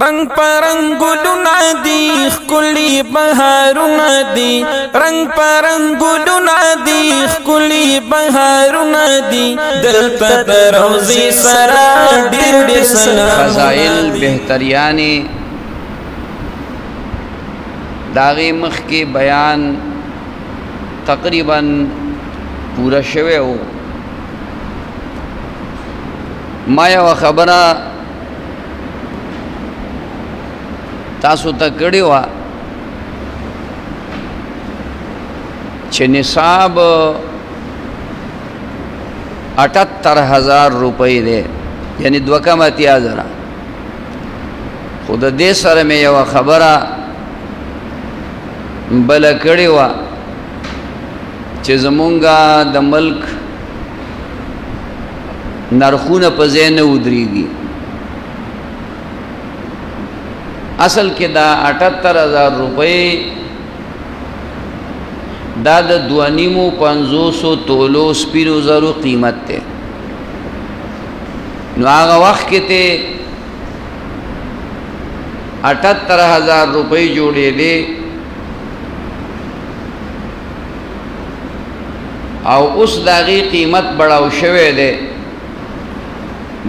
رنگ پرنگ گلونا دی خکلی بهارونا دی رنگ پرنگ گلونا دی خکلی بهارونا دی دلتا دروزی سرا دیر دی سلام فضائل بہتریانی داغی مخ کی بیان تقریباً پورا شوے ہو مایا و خبرہ تاسو تکڑی وا چھ نصاب 78,000 روپئی دے یعنی 2,000 خود دے سر میں یو خبرہ بلا کڑی وا چھ زمونگا دا ملک نرخون پزین ادری گی اصل کے دا 78,000 روپے دا 2,500 تولو سپیرو زرو قیمت تے نو آغا وقت کے تے 78,000 روپے جوڑے دے او اس داغی قیمت بڑاو شوے دے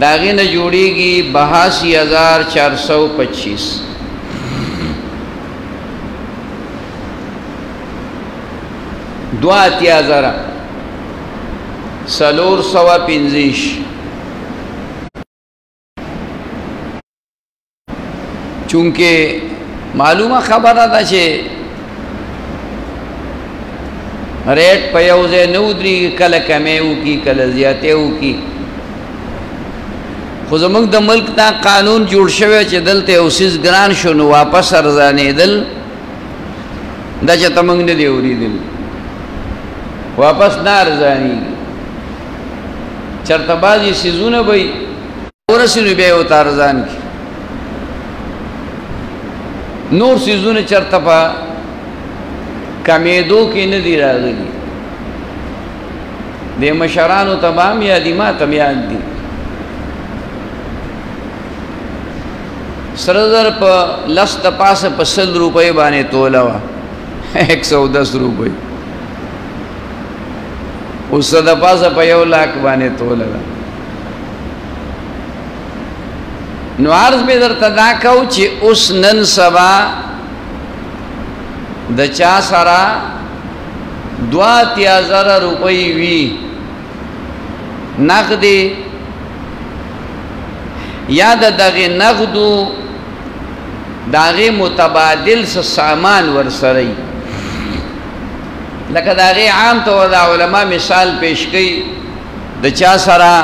داغی نہ جوڑی گی 82,425 2,000 سلور سوا پنزیش چونکہ معلومہ خبر دا چھے ریٹ پیوزے نودری کل کمیو کی کل زیادیو کی خود زمانگ دا ملک تا قانون جوڑ شوے چے دلتے اسیز گران شنو واپس ارزانے دل دا چا تمنگ نے دیوری دل واپس نہ ارزانی چرتبازی سیزون بھئی ورسی نو بے ہوتا ارزان کی نور سیزون چرتبا کمیدو کی ندی راغلی دے مشرانو تمام یادی ما تم یاد دی سردر پا لست پاس پا 100 روپے بانے تولاوا 110 روپے اس صد پاس پا 1 لاکھ بانے تولاوا نو عرض میں در تداکاو چی اس نن سبا دا چا سرا 2,000 روپئی وی نقدی یا دا داغی نقدو داغی متبادل سے سامان ورسرائی لکہ داغی عام طور دا علماء مثال پیش کئی دا چا سرا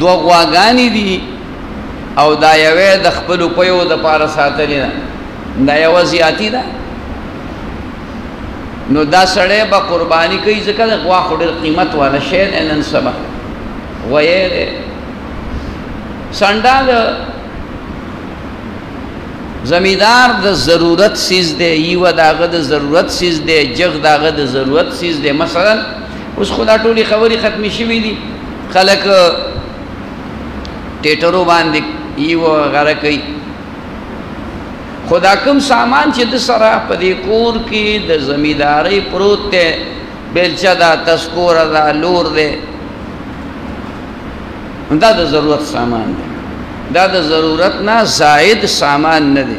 2 غواگانی دی او دا یوے دا خپلو پیو دا پارا ساتلی دا یو زیادی دا نو دا سڑے با قربانی کئی ذکر دا غوا خوڑی قیمت والا شید انن سبا غویے دے سنڈا دا زمیدار دا ضرورت سیز دے ایوہ داغا دا ضرورت سیز دے جغ داغا دا ضرورت سیز دے مثلا اس خدا ٹولی خبری ختمی شوی دی خلق ٹیٹرو باندی ایوہ غرقی خدا کم سامان چی دا سرا پا دی کور کی دا زمیداری پروت تے بیلچہ دا تسکور دا لور دے دا دا ضرورت سامان دے دا دا ضرورت نا زائد سامان نا دے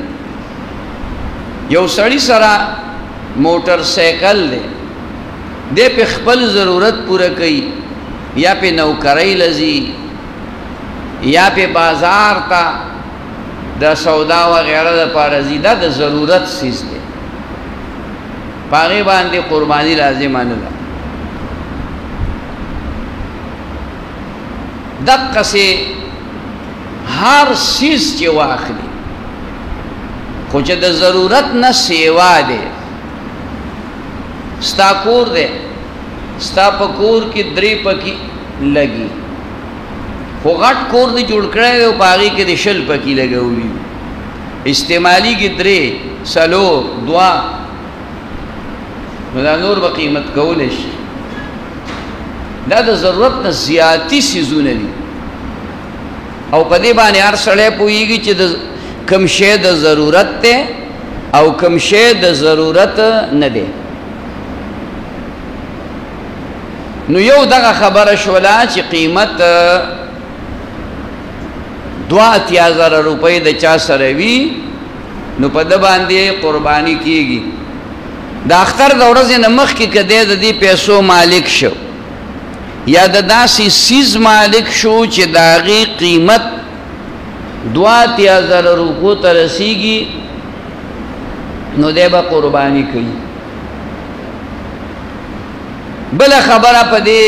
یو سڑی سرا موٹر سیکل دے دے پہ خپل ضرورت پورا کئی یا پہ نوکرائی لزی یا پہ بازار تا دا سودا وغیرہ دا پارزی دا دا ضرورت سیز دے پاغی باندے قربانی لازم آنے دا دقا سے ہر سیز چی واخلی خوچہ دا ضرورت نا سیوا دے ستا کور دے ستا پا کور کی دری پکی لگی خو غٹ کور دی جوڑ کرے دے پاگی کے دے شل پکی لگے ہوئی استعمالی کی دری سلو دعا دا نور با قیمت کولش دا ضرورت نا زیادی سیزون دی او په دې باندې هر سړی پوهیږي چې د کوم شی د ضرورت دی او کوم شی د ضرورت نه دی. نو یو دغه خبره شوله چې قیمت 2,000 روپۍ د چا سره وي نو په ده باندې قرباني کیږي. د اختر د ورځې نه مخکې که دی د دې پیسو مالک شو یا د داسې سیز مالک شو چې د هغې قیمت 2,000 روپو ته رسیږي نو دی به قرباني کوي. بله خبره په دې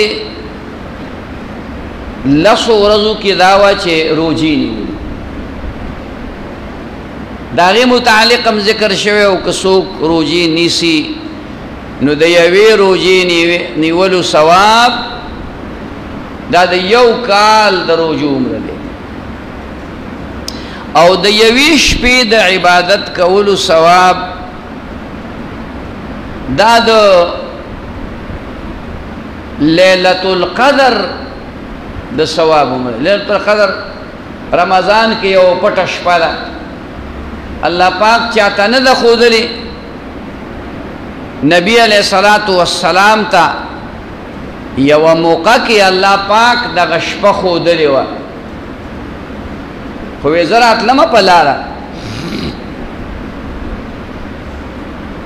10 ورځو کې دا وه چې روجې نیولي، د هغې متعلق هم ذکر شوی او که څوک روجې نیسي نو د یوې روجې نیولو ثواب دا د 1 کال د روجو عمره دی، او د یوې شپې د عبادت کولو ثواب دا د لیلة القدر د ثواب عمره. لیلة القدر رمضان کې یو پټه شپه ده، الله پاک چاته نه ده ښودلې، نبی علیہ الصلوۃ والسلام ته یوه موقع کې الله پاک دغه شپه ښودلې وه، خو وی زه راتلمه په لاره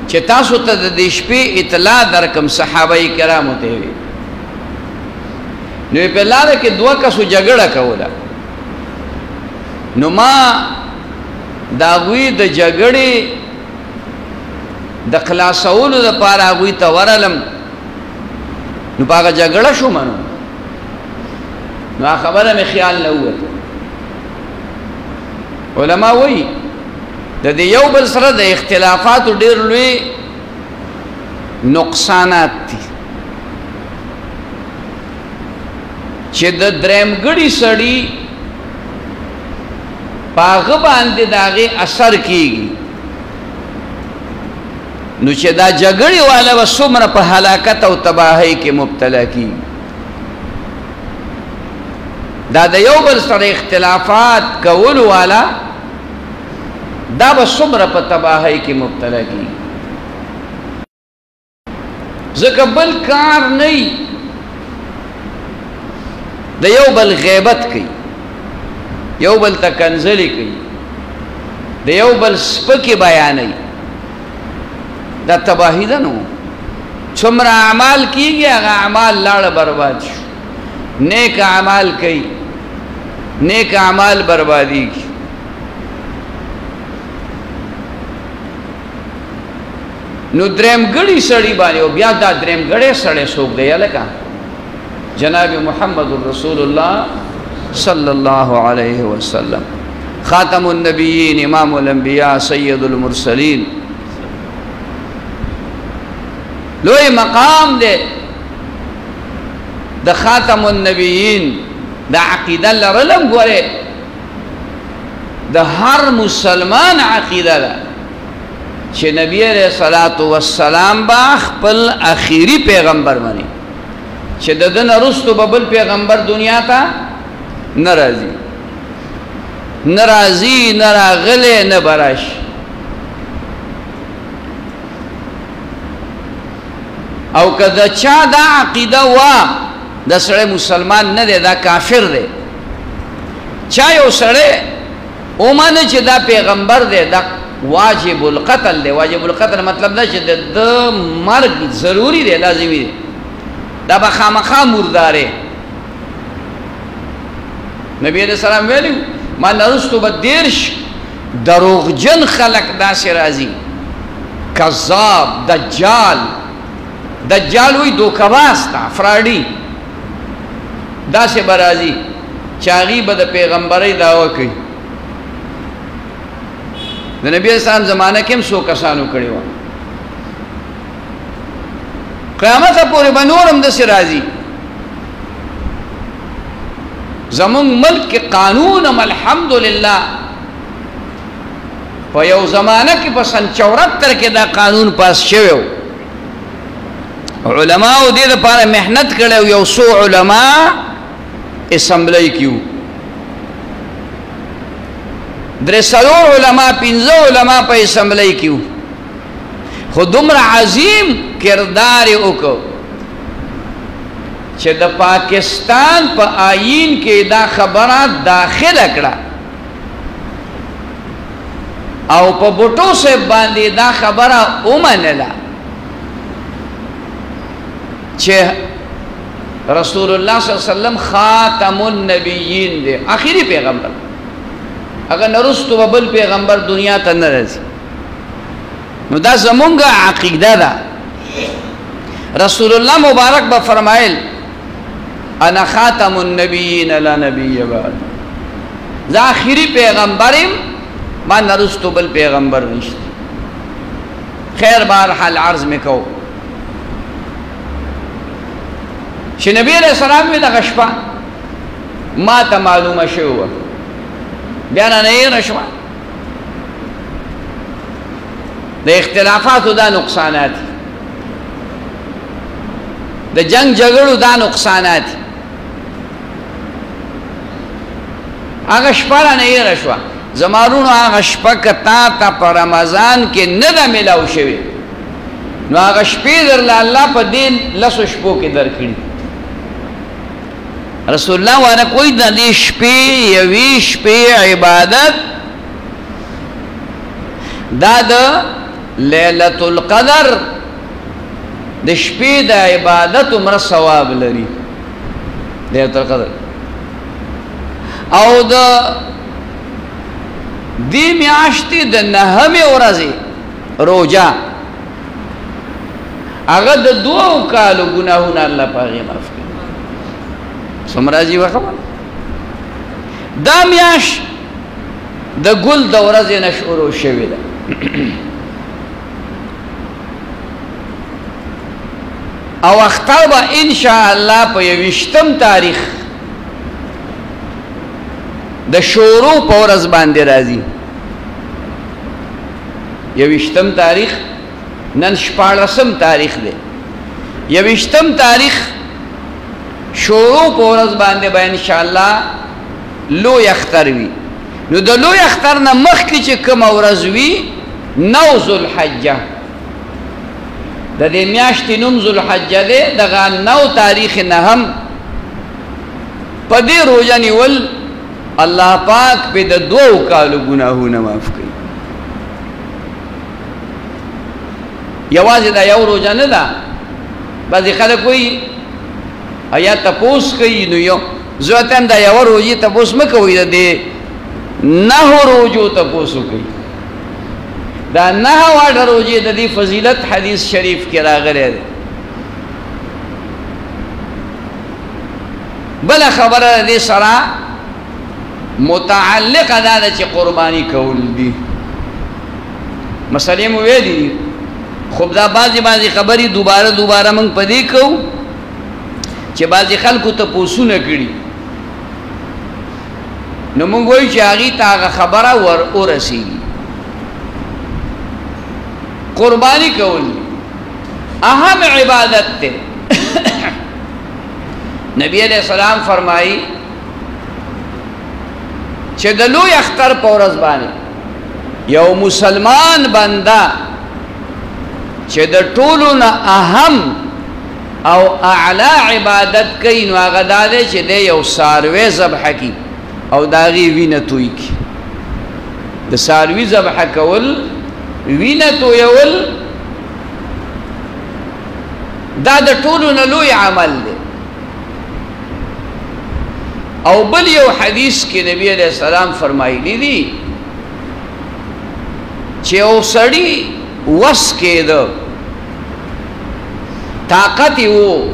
چې تاسو ته د دې شپې اطلاع درکم. صحابه کرامو ته وی نو په لاره کې 2 کسو جګړه کوله، نو ما د هغوی د جګړې د خلاصولو دپاره هغوی ته ورغلم، نو په هغه جګړه شومه نو هغه خبره مې خیال نه ووته. علما وایي د دې یو بل سره د اختلافاتو ډېر لوی نقصانات دي چې د درېمګړي سړي په هغه باندې د هغې اثر کېږي، نو چې دا جګړې والا به څومره په هلاکت او تباهۍ کې مبتلا کېږي. دا د یو بل سره اختلافات کولو والا دا به څومره په تباهۍ کې مبتلا کېږي، ځکه بل کار نه وي، د یو بل غیبت کوي، یو بل ته کنځلې کوي، د یو بل سپکې بیانوي، دا تباهي ده. نو څومره اعمال کېږي هغه اعمال لاړه برباد شو، نیک اعمال کوي، نیک اعمال بربادېږي. نو درېمګړي سړي باندې او بیا دا درېمګړی سړی څوک دی هلکه جناب محمد رسول الله صلی الله علیه وسلم، خاتم النبیین، امام الانبیاء، سید المرسلین. لوی مقام دے د خاتم النبیین دا عقیده لرلم گوره د هر مسلمان عقیده ده چې نبی علیہ الصلوۃ والسلام با خپل اخیری پیغمبر منی، چې د دنه رستو به بل پیغمبر دنیا ته نه راځي، نه راځي، نه راغلی، نه براش. او که د چا دا عقیده وا د سړی مسلمان نه دی، دا کافر دی. چا یو سړی ومانه چې دا پیغمبر دی، دا واجب القتل دی. واجب القتل مطلب دا چې د مرګ ضروری دی، لازمی دی، دا به خامخا مرداره. نبی علیہ السلام ویلو ما نرستو به 10 دروغجن خلق داسې راځي، کذاب، دجال. دجال وی دوکباز تا، فراډي، داسې به راځي چې هغوی به د پیغمبرۍ دعوه کوي. د نبی علیہ السلام زمانه کې هم څو کسانو کړې وه، قیامت پورې به نور هم داسې راځي. زمونږ ملک کې قانون هم الحمدلله په یو زمانه کې په سن 74 کې دا قانون پاس شوی و. علماء دې لپاره محنت کړی، یو څو علما اسمبلی کې وو، درې څلور علما 15 علما په اسمبلی کې وو خو دومره عظیم کردار یې وکړ چې د پاکستان په آئین کې دا خبره داخله کړه او په بوټو صاحب باندې دا خبره ومنله چې رسول الله صلی الله علیه وسلم خاتم النبیین دی آخری پیغمبر اگر نرستو بل پیغمبر دنیا ته نه راځي نو دا زمونږ عقیده ده رسول الله مبارک به فرمایل انا خاتم النبیین لا نبی بعد زه آخری پیغمبرم ما نرستو بل پیغمبر نشته خیر بهرحال عرض میکو چې نبی علیہ السلام می دغه شپه ما ته معلومه شوه بیا نه یې شوه د اختلافاتو دا نقصانات د جنگ جګړو دا نقصانات هغه شپه نه یې شوه زمارونو هغه شپه کتا ته په رمضان کې نه ده ملاو شوی نو هغه شپې درله الله په دې لسو شپو کې درکړي رسول الله وانا کوئی د دې شپې یوې شپې عبادت دا د لیلۃ القدر د شپې د عبادت عمر ثواب لري لیلۃ القدر او د دې میاشتې د نهمې ورځې روزه هغه د 2 کالو ګناهونه الله پاغي معاف کړي سمراجی وخبر دا میاش د ګل د ورځې نه شروع شوې ده او اختر به ان شاء الله په 20 تاریخ د شروع په ورځ باندې راځي 20 تاریخ نن 14 تاریخ دی 20 تاریخ شروع په ورځ باندې به ان شاء الله لوی اختر وي نو د لوی اختر نه مخکې چې کوم ورځ وي نو ذوالحجه د دې میاشتې نوم ذوالحجه دی دغه 9 تاریخ نه هم په دې روزه نیول الله پاک په د 2 کالو ګناهونه معاف کړي یوازې دا یو روزه نه ده بعضې خلک وایي ایا تپوس کوي نو یو زه ته هم دا یوه روژې تپوس مه کوئ د دې 9 روزو تپوس وکړئ دا 9 واړه روزې د دې فضیلت حدیث شریف کې راغلی دی بله خبره د دې سره متعلقه دا ده چې قرباني کول دي مسلې مو ویلي دي خو دا بعضې خبرې دوباره موږ په دې کوو چې بعضې خلکو ته پوسونه کړي نو موږ وایو چې هغې ته هغه خبره ور ورسېږي قرباني کول اهم عبادت دی نبی علیہ السلام فرمایي چې د لوی اختر په ورځ باندې یو مسلمان بنده چې د ټولو نه اهم او اعلی عبادت کوي نو هغه دا دی چې دی یو څاروی ذبحه کړي او د هغې وینه توی کړي د څاروي ذبحه کول وینه تویول دا د ټولو نه لوی عمل دی او بل یو حدیث کې نبی علیہ السلام فرمایلی دي چې یو سړی وس کېده طاقت یې و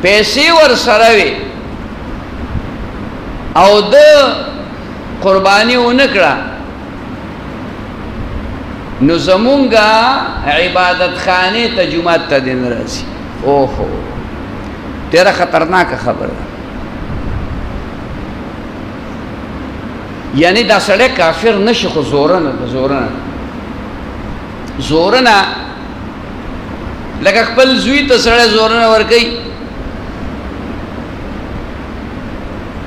پیسې ورسره وې او د قرباني ونه کړه نو زمونږه عبادت خانې ته جومات ته دې نه راځي اوهو ډېره خطرناکه خبره ده یعنی دا سړی کافر نشي خو زورنه ده زورنه لکه خپل زوی ته سړی زورنه ورکوي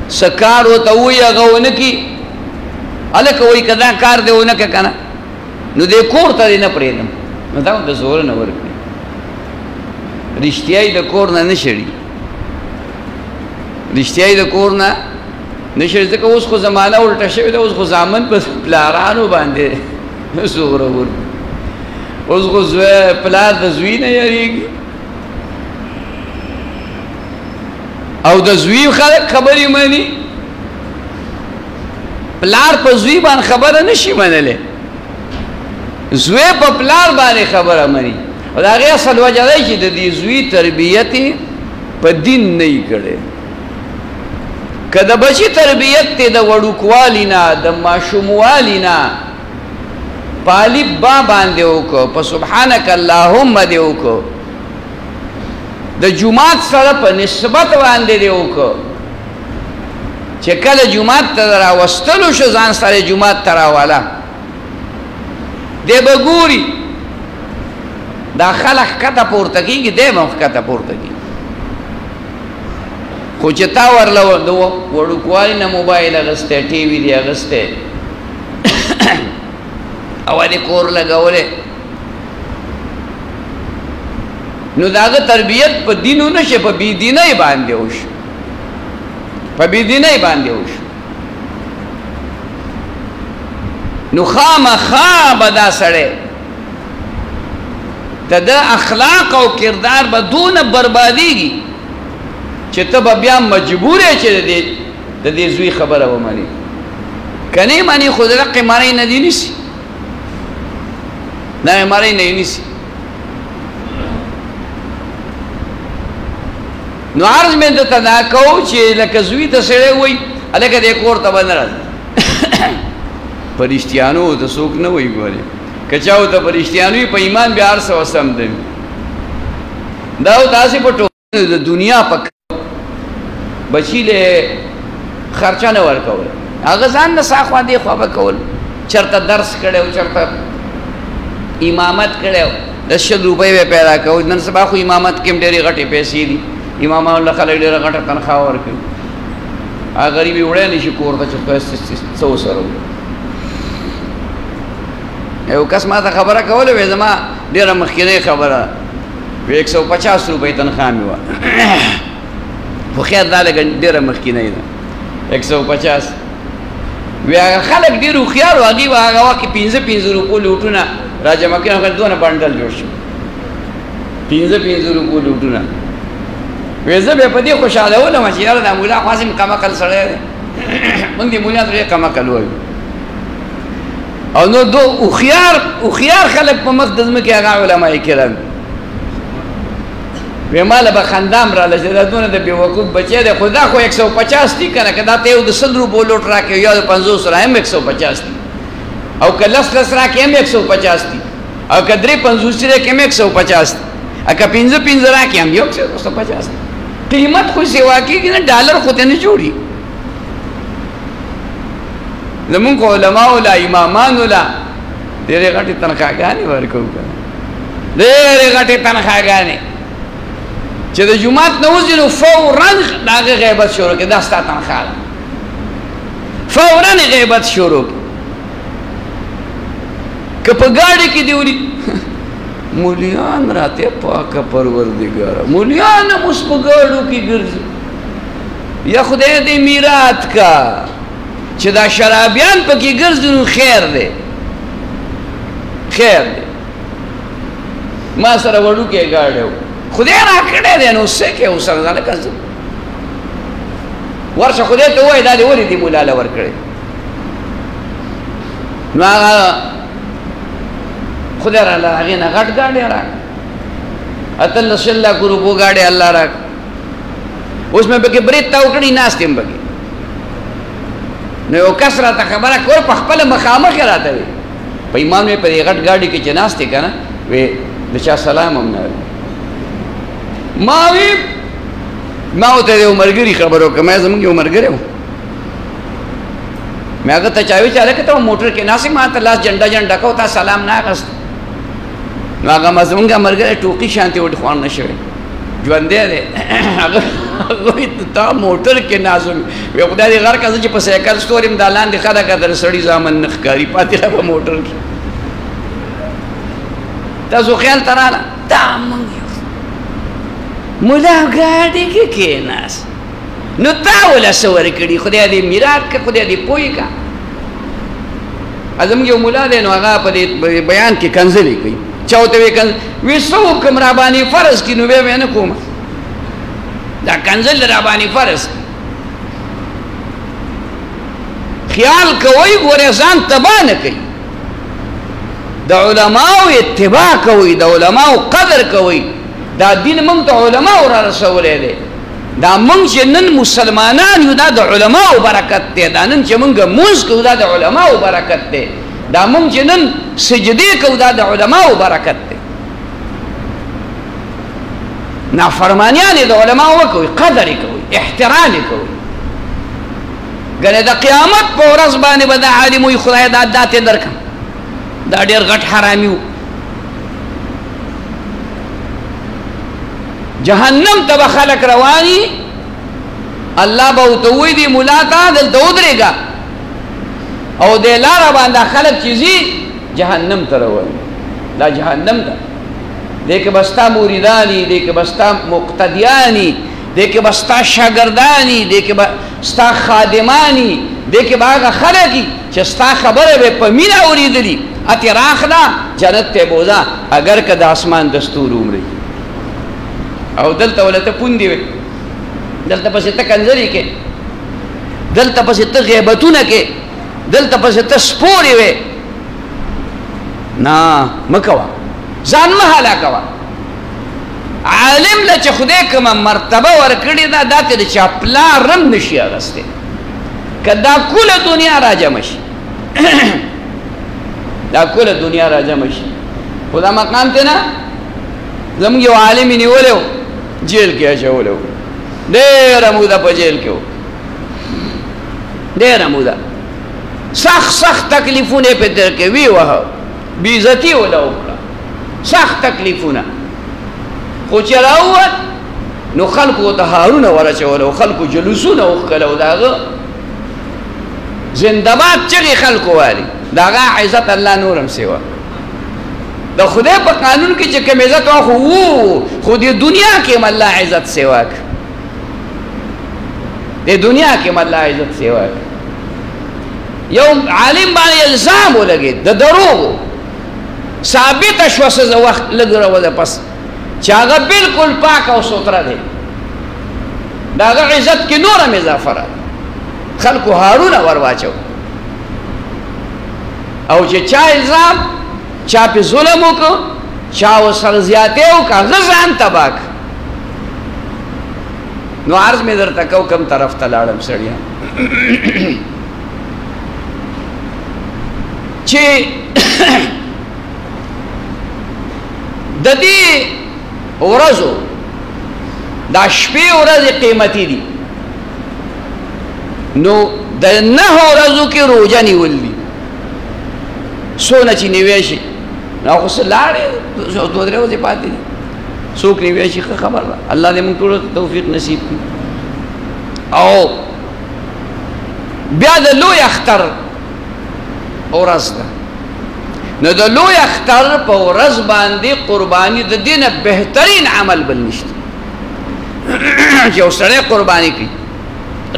څه کار ورته ووایي هغه ونه کړي الکه وای کدا کار دی ونه کنه نو دې کور ته نه پرېدم نو دا د زور نه ورکړي رښتیاي د کور نه نشړي رښتیاي د کور نه نشړي ځکه اوس خو زمانہ الټه شوې ده اوس خو زامن په پلارانو باندې زور ور اوس خو زوی پلار د زوی نه یریږي او د زوی خلک خبرې مانی پلار په زوی باندې خبره نشي منلې زوی په پلار باندې خبره مانی او دا غي اصل وجه دی چې د دې زوی تربیت په دین نه یې کړي کله بچی تربیت ته د وړوکوالینا د ماشوموالینا پالی با باندې وکړو په سبحانك اللهم دې وکړو د جمعات سره په نسبت باندې دې وکړو چې کله جمعات ته راوستلو شو ځان سره جمعات ته راواله دې بګوري دا خلق کته پورته کیږي دې مخ کته پورته کیږي خو چې تا ورله وړوکوالي نه موبایل اغسته ټي وي دی اغسته او دې کور لګولې نو داغه تربیت په دینو نشه په بی دیني باندې وش په بی دیني باندې وش نو خامخا بدا سړی ته د اخلاق او کردار به دون بربادیږي چې ته به بیا مجبور یې چې د دې زوی خبره ومني کني معنی خو دغه معنی نه دی نشي نه معنی نه نشي نو عرض مې ته دا کو چې لکه زوی ته سړی وای الکه دې کور ته باندې راځي پرشتیانو ته څوک نه وای ګوري کچاو ته پرشتیانو په ایمان بیا ارسه وسم دی دا تاسو په د دنیا په بچی له خرچه نه ورکول هغه ځان نه ساخوا دی خو به کول چرته درس کړو چرته امامت کړو 10 روپۍ به پیدا کو نن سبا خو امامت کې ډېری غټي پیسې دي امام الله خلک ډېر غټه تنخواه ورکوي هغه غریبي وړه نشي کور ته چې څو سره یو کس ما ته خبره کوله وې زما ډېره مخکینه خبره 150 روپۍ تنخواه مې و خو خیر دا لږ ډېره مخکینه ده 150 وی هغه خلک ډېر هوښیار وو هغوی به هغه وخت کې 15 روپو لوټونه راجمع کړي هغه دونه بنډل جوړ شو 15 روپو لوټونه وی زه بیا په دې خوشحاله ولم چې یاره دا مولا خو هسې کمعقل سړی دی موږ دې مولا ته ډېر کمعقل وایو او نو دو هوښیار خلک په مخ د ځمکې هغه علما کرام وی ماله به خندام راله چې دا دونه د بېوقوف بچی دی خو دا خو 150 دي که نه که دا ته یو د 100 روپو لوټ راکړې یا د 50 را هم 150 دي او که 10 راکړې هم 150 دي او که 3 50 راکړې هم 150 دي او که 15 راکړې هم 150 دي قیمت خو سیوا کېږي نه ډالر خو ته نه جوړي زمونږ علماو لا امامانو لا ډېرې غټې تنخواګانې ورکوو که نه ډېرې غټې تنخواګانې چې د جومات نه وځي نو فورا د هغې غیبت شروع کړي دا ستا تنخوا ده فورا یې غیبت شروع کړي که په ګاډي کې دې ولي مولیان راته پاکه پروردګاره مولیان هم اوس په ګاډو کې ګرځي یا خدای دې میرات کا چې دا شرابیان پکې ګرځي نو خیر دی خیر دی ما سره وړوکی ګاډی و خدای راکړی دی نو څه کې اوس سره ځاله کړه ورشه خدای ته ووایي دا دې ولې دې مولا له ورکړی نو هغه خدای را هغې نه غټ ګاډی راکړه 18 لکو روپو ګاډی الله راکړه اوس مې پکې برید تاو کړي ناست یم پکې نو یو کس راته خبره کول په خپله مخامخ یې راته وي په ایمان مې په دې غټ ګاډي کې چې ناست یې که نه وی د چا سلام هم نه ما وی ما ورته د یو ملګري خبره وکړه ما زموږ یو ملګری و مې هغه ته چا وی چې هلکه ته موټر کې ناست ما ته لاس جنډه کو تا سلام نه اخیست نو هغه زموږ ملګری ټوقي شانتې وډې خوان نه شوی ژوندی دی هغه تا موټر کې نازم وی خدای دې غر کزه چې په سایکل ستوریم د لاندې خلک در سړی ځامن نخکاری پاتې په موټر کې تاسو خیال تراله دا مولا ګاډي کې کېناس نو تا ولا سور کړي خدای دې میراث کا خدای دې پوي کا ازم یو مولا دې نو هغه په بیان کې کنځلې کوي چاوته وی کن وسو کوم را باندې فرض کینو به نه کوم دا کنځل را باندې فرض خیال کوي ګوره ځان تبا نه کوي د علماء اتباع کوي د علماء قدر کوي دا دین مونږ ته علماء را رسولې دي دا مونږ چې نن مسلمانان یو دا د علماء برکت دی دا نن چې مونږ موږ کوو دا د علماء برکت دی دا مونږ چې نن سجدي کوو دا د علماء برکت دی نافرمانیان د علماء وکوي قدر کوي احترام کوي ګنې د قیامت په ورځ باندې به د عالم وي خدای دا داتې درکم دا ډېر غټ حرامي و جهنم ته به خلک رواني الله به ورته وایي دې ملا ته دلته ودرېږه او دې لاره باندې خلک چې ځي جهنم ته رواني دا جهنم ته دې کې به ستا مریداني دې کې به ستا مقتدیاني دې کې به ستا شاګرداني دې کې به ستا خادماني دې کې به هغه خلک چې ستا خبره به په مینه اورېدلي اتې راخله جنت ته بوځه اگر که د اسمان دستور عمرې او دلته ولته پوندې وي دلته پسې ته کنځري کې دلته پسې ته غیبتونه کې دلته پسې ته سپورې وې نه مه کوه ځان مه هلاکوه عالم له چې خدای کومه مرتبه ورکړې ده دا ته د چا پلار هم نشي اخیستی که دا کوله دنیا راجمع شي دا کوله دنیا راجمع شي خو دا مقام ته نه زموږ یو عالم یې نیولی و جیل کې اچولی و ډېره موده په جیل کې و ډېره موده سخت تکلیفونه یې پې تېر کړې ویې وهه بېعزتي یې وله وکړه سخت تکلیفونه خو چې راووت نو خلکو ورته هارونه ورچول او خلکو جلوسونه وښکله او د هغه زنده‌باد چغې خلکو والي د هغه عزت الله نور هم سیوه د خدای په قانون کې چې کوم عزت خو وو خو د دنیا کې هم الله عزت سیوا د دنیا کې هم الله عزت سیوا یو عالم باندې الزام ولګېد د دروغو ثابته شوه څه وخت لږ راوځه پس چې هغه بالکل پاک او سوتره دی د هغه عزت کې نور هم اضافه راغله خلکو هارونه ور واچو او چې چا الزام چا پې ظلم وکړو چا ورسره زیاتې وکړه هغه ځان تباه کړ نو عرض مې درته کو کوم طرف ته لاړم سړیه چې د دې ورځو دا شپې ورځې قیمتي دي نو د 9 ورځو کې روژه نیول دي څونه چې نیوی شي نو خو څه لاړې 2-3 ورځې پاتې دي څوک نیوی شي ښه خبر ده الله دې موږ ټولو ته توفیق نصیب کړي او بیا د لوی اختر ورځ ده نو د لوی اختر په ورځ باندې قرباني د دې نه بهترین عمل بل نشته چې یو سړی قرباني کوي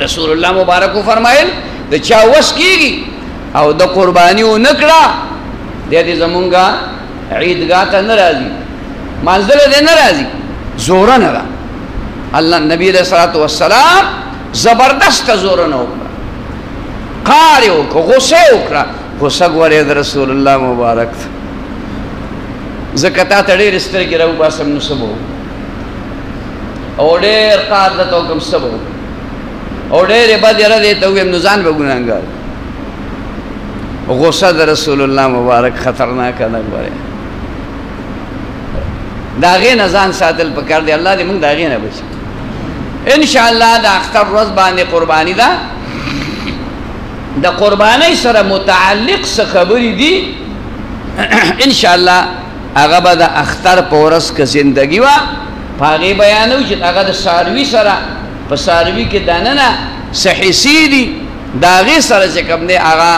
رسول الله مبارک فرمایل د چا وس کېږي او د قرباني ونه کړه دې زمونږه عیدګاه ته نه راځي مانځله دې نه راځي زوره نه ده الله نبی علیہ الصلوۃ والسلام زبردست زوره نه وکړه قهر یې وکړه غصه وکړه غصه ګورې د رسول الله مبارک ځکه تا ته ډېرې سترګې راوباسم نو څه به او ډېر قهر درته وکړم څه به او ډېرې بدې ردې ته ووایم نو ځان به ګناهګار غصه د رسول الله مبارک خطرناکه ده ګورې د هغې نه ځان ساتل پکار دی الله دې موږ د هغې نه بچي انشاءالله د اختر ورځ باندې قرباني ده د قربانۍ سره متعلق څه خبرې دي انشاءالله هغه به د اختر په ورځ که زندګي وه په هغې بیانوي چې هغه د څاروي سره پساروی کې داننا صحیسی دی داغی سره چې کوم دی هغه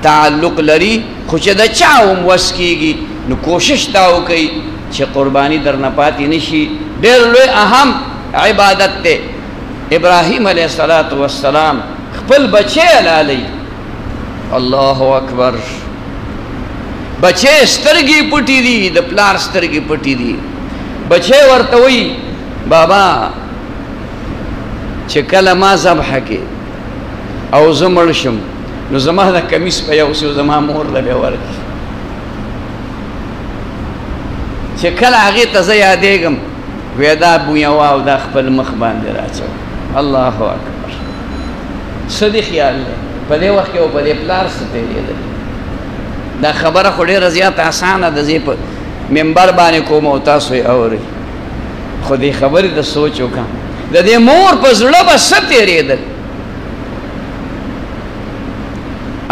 تعلق لري خو چې د چا هم وس کېږي نو کوشش دا وکړئ چې قربانی در نه پاتې نشي ډېر لوی اهم عبادت دی ابراهیم علیه السلام خپل بچی حلالوي الله اکبر بچی سترګې پټې دي د پلار سترګې پټې دي بچی ورته وایي بابا چې کله ما ذبح کې او زه مړ شم نو زما د کمیس په یو څه زما مور له به ورکړي چې کله هغې ته زه یادېږم وی دا بویوا او دا خپل مخ باندې راچوه الله اکبر څه دې خیال دی په دې وخت کې او په دې پلار څه تېرېدل دا خبره خو ډېره زیاته اسانه ده زه په منبر باندې کوم او تاسو یې اورئ خو دې خبرې د سوچ وکړه د دې مور په زړه به څه تېرېدل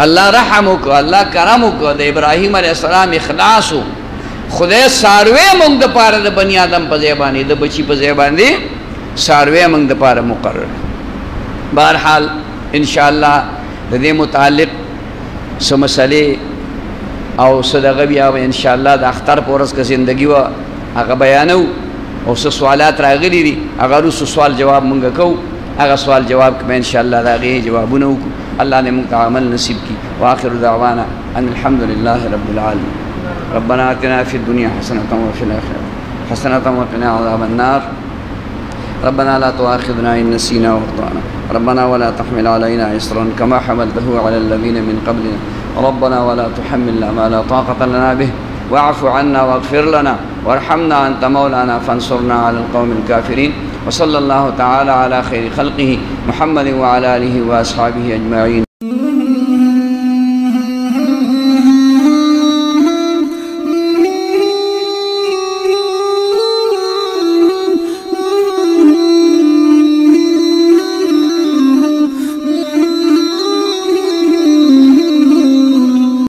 الله رحم وکړه الله کرم وکړه د ابراهیم علیه السلام اخلاص و خدای ساروی مونږ د پاره د بنی آدم په ځای باندې د بچی په ځای باندې ساروی مونږ د پاره مقرر بهرحال ان شاء الله د دې متعلق څه مسلې او څه دغه بیا ان شاء الله د اختر په ورځ کې زندگی و هغه بیانو او څه سوالات راغلي دي هغه وروسته سوال جواب مونږ کوو هغه سوال جواب کې ان شاء الله د هغې جوابونه وکړو الله دې مونږ ته عمل نصیب کړي واخر دعوانا ان الحمد لله رب العالمين ربنا آتنا في الدنيا حسنة وفي الآخرة حسنة وقنا عذاب النار ربنا لا تؤاخذنا إن نسينا وأخطأنا ربنا ولا تحمل علينا إصرا كما حملته على الذين من قبلنا ربنا ولا تحملنا ما لا طاقة لنا به واعف عنا واغفر لنا وارحمنا أنت مولانا فانصرنا على القوم الكافرين وصلى الله تعالى على خير خلقه محمد وعلى آله وأصحابه أجمعين